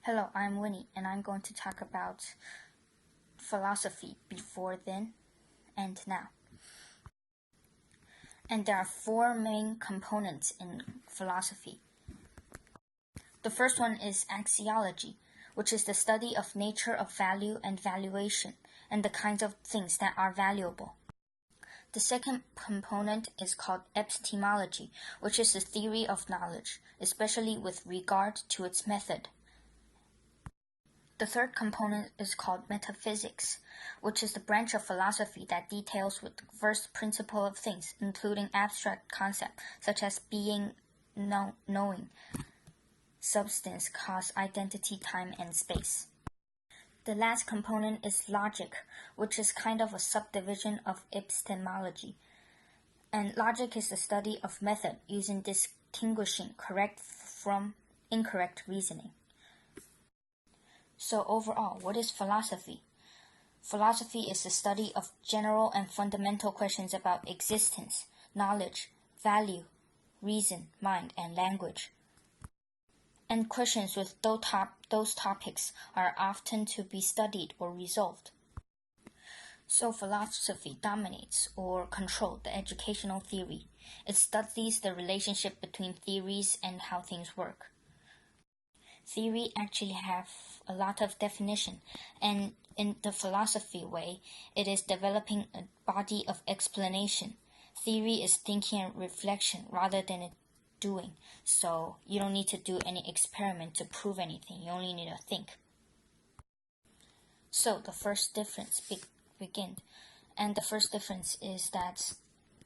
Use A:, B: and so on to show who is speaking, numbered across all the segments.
A: Hello, I'm Winnie, and I'm going to talk about philosophy before then and now. And there are four main components in philosophy. The first one is axiology, which is the study of nature of value and valuation, and the kinds of things that are valuable. The second component is called epistemology, which is the theory of knowledge, especially with regard to its method. The third component is called metaphysics, which is the branch of philosophy that details with the first principle of things, including abstract concepts such as being, knowing, substance, cause, identity, time, and space. The last component is logic, which is kind of a subdivision of epistemology. And logic is the study of method using distinguishing correct from incorrect reasoning. So overall, what is philosophy? Philosophy is the study of general and fundamental questions about existence, knowledge, value, reason, mind, and language. And questions with those topics are often to be studied or resolved. So philosophy dominates or controls the educational theory. It studies the relationship between theories and how things work. Theory actually have a lot of definition, and in the philosophy way, it is developing a body of explanation. Theory is thinking and reflection rather than doing, so you don't need to do any experiment to prove anything, you only need to think. So the first difference begins, and the first difference is that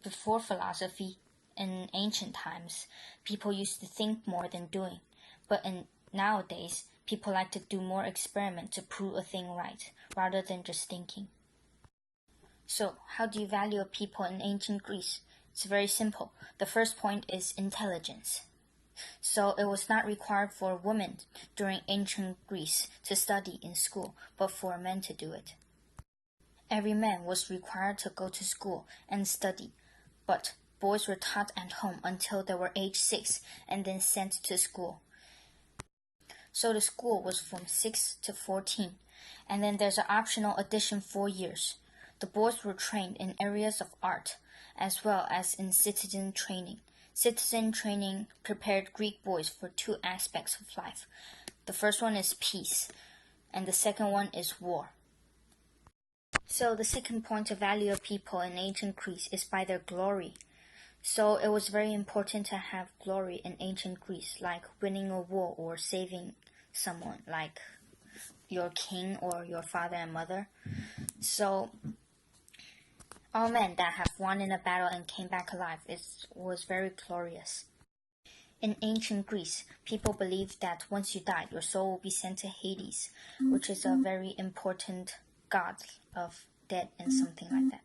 A: before philosophy, in ancient times, people used to think more than doing, but nowadays, people like to do more experiment to prove a thing right, rather than just thinking. So, how do you value people in ancient Greece? It's very simple. The first point is intelligence. So, it was not required for women during ancient Greece to study in school, but for men to do it. Every man was required to go to school and study, but boys were taught at home until they were age 6 and then sent to school. So the school was from 6 to 14, and then there's an optional addition 4 years. The boys were trained in areas of art, as well as in citizen training. Citizen training prepared Greek boys for 2 aspects of life. The first one is peace, and the second one is war. So the second point of value of people in ancient Greece is by their glory. So it was very important to have glory in ancient Greece, like winning a war or saving someone, like your king or your father and mother. So all men that have won in a battle and came back alive was very glorious. In ancient Greece, people believed that once you die, your soul will be sent to Hades, which is a very important god of dead and something like that.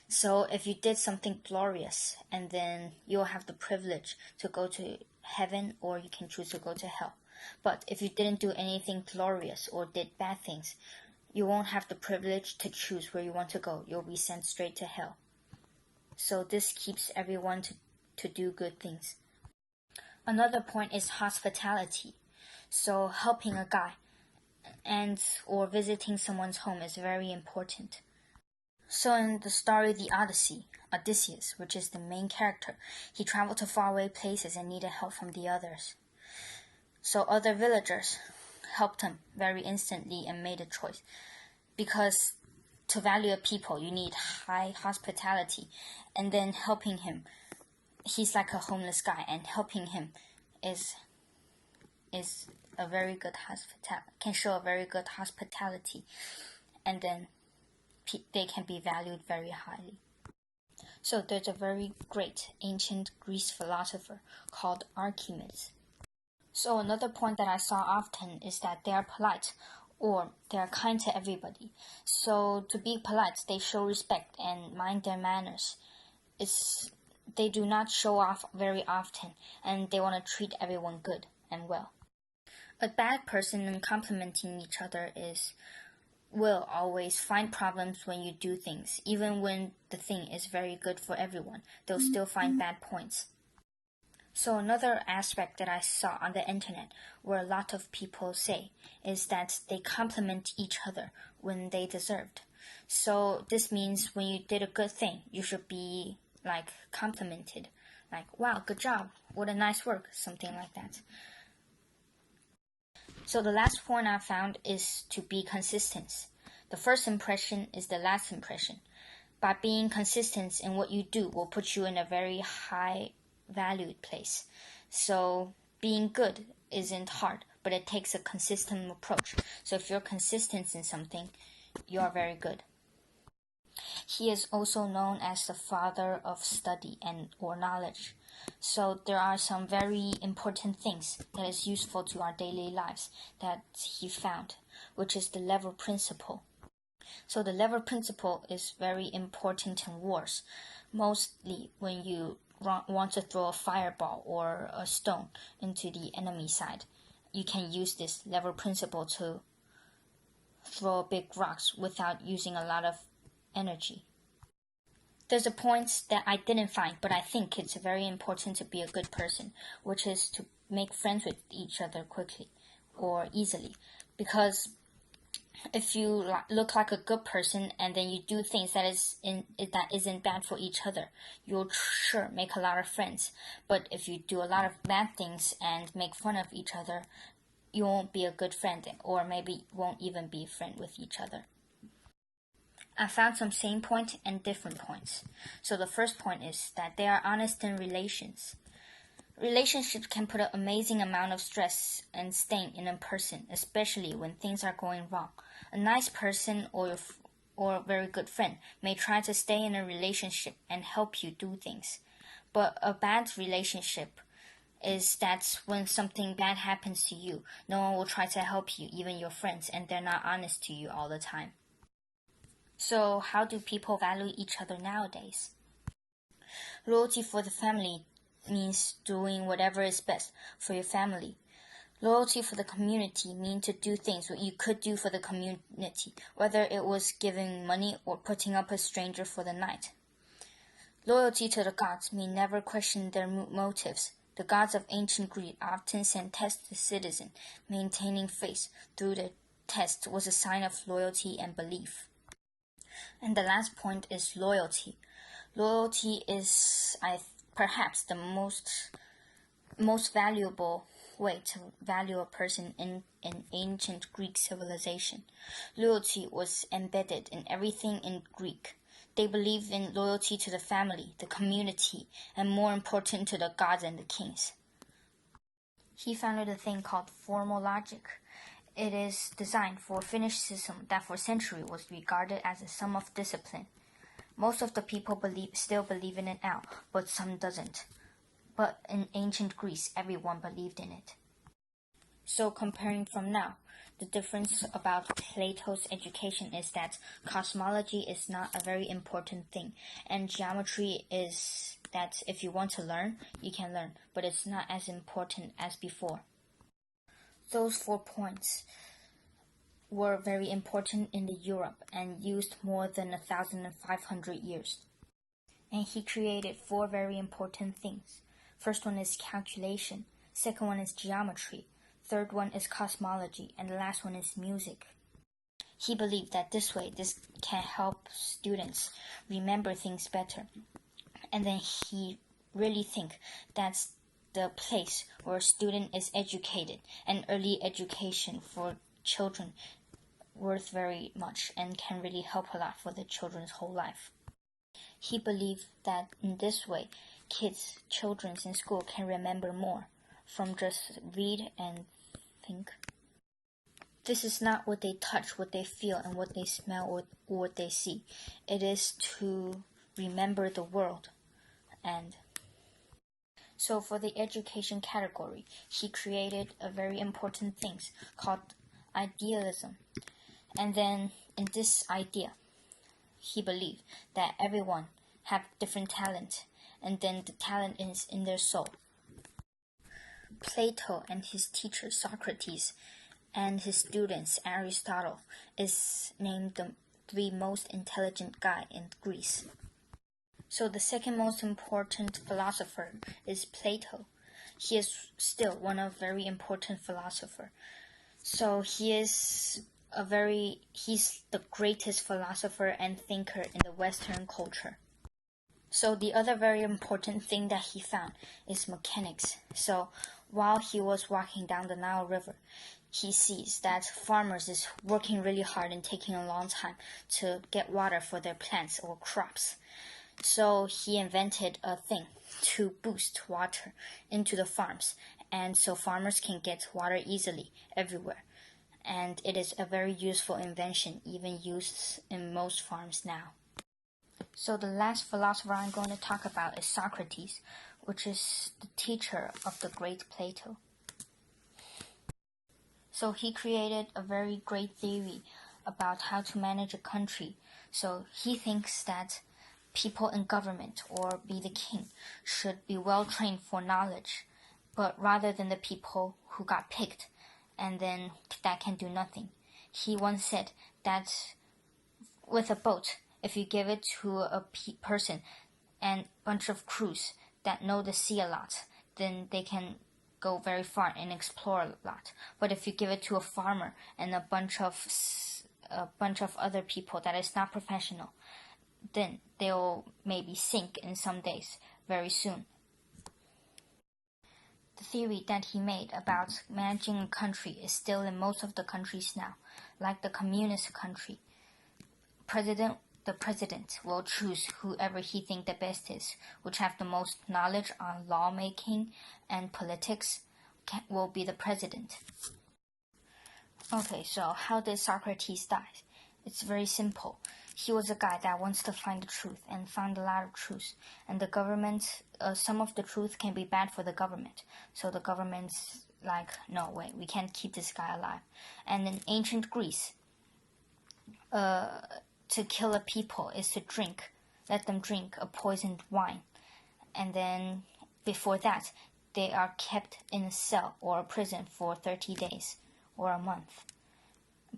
A: So if you did something glorious, and then you'll have the privilege to go to heaven, or you can choose to go to hell. But if you didn't do anything glorious or did bad things, you won't have the privilege to choose where you want to go. You'll be sent straight to hell. So this keeps everyone to do good things. Another point is hospitality. So helping a guy or visiting someone's home is very important. So in the story The Odyssey, Odysseus, which is the main character, he traveled to faraway places and needed help from the others. So other villagers helped him very instantly and made a choice. Because to value a people, you need high hospitality. And then helping him, he's like a homeless guy, and helping him is a very good can show a very good hospitality. And then they can be valued very highly. So there's a very great ancient Greece philosopher called Archimedes. So another point that I saw often is that they are polite, or they are kind to everybody. So to be polite, they show respect and mind their manners. They do not show off very often, and they want to treat everyone good and well. A bad person in complimenting each other will always find problems when you do things. Even when the thing is very good for everyone, they'll still find bad points. So another aspect that I saw on the internet where a lot of people say is that they compliment each other when they deserved. So this means when you did a good thing, you should be like complimented. Like, wow, good job. What a nice work. Something like that. So the last point I found is to be consistent. The first impression is the last impression. By being consistent in what you do will put you in a very high valued place. So being good isn't hard, but it takes a consistent approach. So if you're consistent in something, you are very good. He is also known as the father of study and or knowledge. So there are some very important things that is useful to our daily lives that he found, which is the lever principle. So the lever principle is very important in wars, mostly when you want to throw a fireball or a stone into the enemy side. You can use this lever principle to throw big rocks without using a lot of energy. There's a point that I didn't find, but I think it's very important to be a good person, which is to make friends with each other quickly or easily. Because if you look like a good person and then you do things that isn't bad for each other, you'll sure make a lot of friends. But if you do a lot of bad things and make fun of each other, you won't be a good friend, or maybe won't even be a friend with each other. I found some same point and different points. So the first point is that they are honest in relations. Relationships can put an amazing amount of stress and strain in a person, especially when things are going wrong. A nice person or a very good friend may try to stay in a relationship and help you do things. But a bad relationship is that when something bad happens to you, no one will try to help you, even your friends, and they're not honest to you all the time. So how do people value each other nowadays? Loyalty for the family means doing whatever is best for your family. Loyalty for the community means to do things what you could do for the community, whether it was giving money or putting up a stranger for the night. Loyalty to the gods means never question their motives. The gods of ancient Greece often sent tests to citizens. Maintaining faith through the test was a sign of loyalty and belief. And the last point is loyalty. Loyalty is perhaps the most valuable way to value a person in ancient Greek civilization. Loyalty was embedded in everything in Greek. They believed in loyalty to the family, the community, and more important to the gods and the kings. He founded a thing called formal logic. It is designed for a Finnish system that for centuries was regarded as a sum of discipline. Most of the people still believe in it now, but some doesn't. But in ancient Greece, everyone believed in it. So comparing from now, the difference about Plato's education is that cosmology is not a very important thing, and geometry is that if you want to learn, you can learn, but it's not as important as before. Those 4 points were very important in Europe and used more than 1,500 years. And he created 4 very important things. First one is calculation, second one is geometry, third one is cosmology, and the last one is music. He believed that this can help students remember things better. And then he really think that's the place where a student is educated, and early education for children worth very much and can really help a lot for the children's whole life. He believed that in this way, children in school can remember more from just read and think. This is not what they touch, what they feel, and what they smell, or what they see. It is to remember the world. And so for the education category, he created a very important thing called idealism. And then in this idea, he believed that everyone have different talent, and then the talent is in their soul. Plato and his teacher Socrates and his students Aristotle is named the 3 most intelligent guy in Greece. So the second most important philosopher is Plato. he is still one of very important philosopher. So he's the greatest philosopher and thinker in the Western culture. So the other very important thing that he found is mechanics. So while he was walking down the Nile River, he sees that farmers is working really hard and taking a long time to get water for their plants or crops. So he invented a thing to boost water into the farms, and so farmers can get water easily everywhere. And it is a very useful invention, even used in most farms now. So the last philosopher I'm going to talk about is Socrates, which is the teacher of the great Plato. So he created a very great theory about how to manage a country. So he thinks that people in government, or be the king, should be well trained for knowledge, but rather than the people who got picked and then that can do nothing. He once said that with a boat, if you give it to a person and a bunch of crews that know the sea a lot, then they can go very far and explore a lot. But if you give it to a farmer and a bunch of other people that is not professional, then they'll maybe sink in some days very soon. The theory that he made about managing a country is still in most of the countries now, like the communist country. The president will choose whoever he thinks the best is, which have the most knowledge on lawmaking and politics will be the president. Okay, so how did Socrates die? It's very simple. He was a guy that wants to find the truth and found a lot of truth. And the government, some of the truth can be bad for the government. So the government's like, no way, we can't keep this guy alive. And in ancient Greece, to kill a people is to let them drink a poisoned wine. And then before that, they are kept in a cell or a prison for 30 days or a month.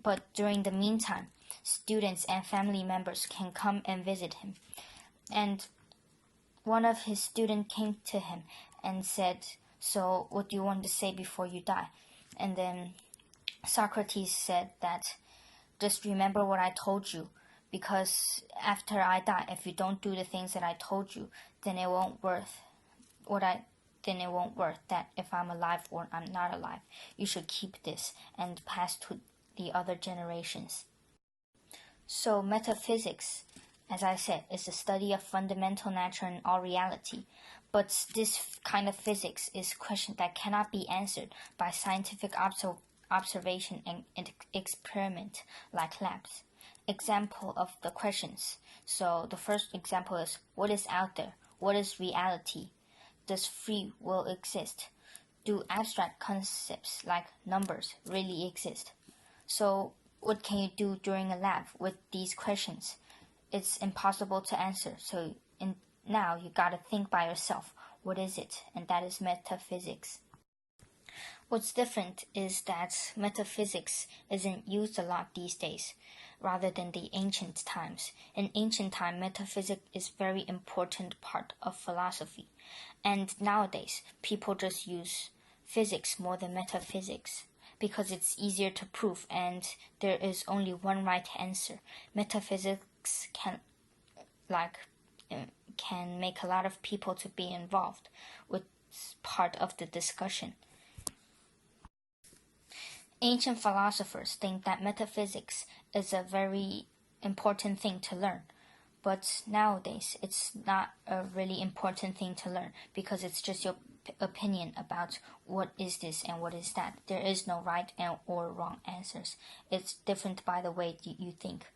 A: But during the meantime, students and family members can come and visit him. And one of his students came to him and said, so what do you want to say before you die? And then Socrates said that, just remember what I told you, because after I die, if you don't do the things that I told you, then it won't worth that if I'm alive or I'm not alive. You should keep this and pass to the other generations. So metaphysics, as I said, is the study of fundamental nature and all reality. But this kind of physics is a question that cannot be answered by scientific observation and experiment like labs. Example of the questions. So the first example is, what is out there? What is reality? Does free will exist? Do abstract concepts like numbers really exist? So what can you do during a lab with these questions? It's impossible to answer. So now you gotta think by yourself. What is it? And that is metaphysics. What's different is that metaphysics isn't used a lot these days, rather than the ancient times. In ancient time, metaphysics is very important part of philosophy. And nowadays, people just use physics more than metaphysics, because it's easier to prove and there is only one right answer. Metaphysics can make a lot of people to be involved with part of the discussion. Ancient philosophers think that metaphysics is a very important thing to learn, but nowadays it's not a really important thing to learn because it's just your opinion about what is this and what is that. There is no right or wrong answers. It's different by the way you think.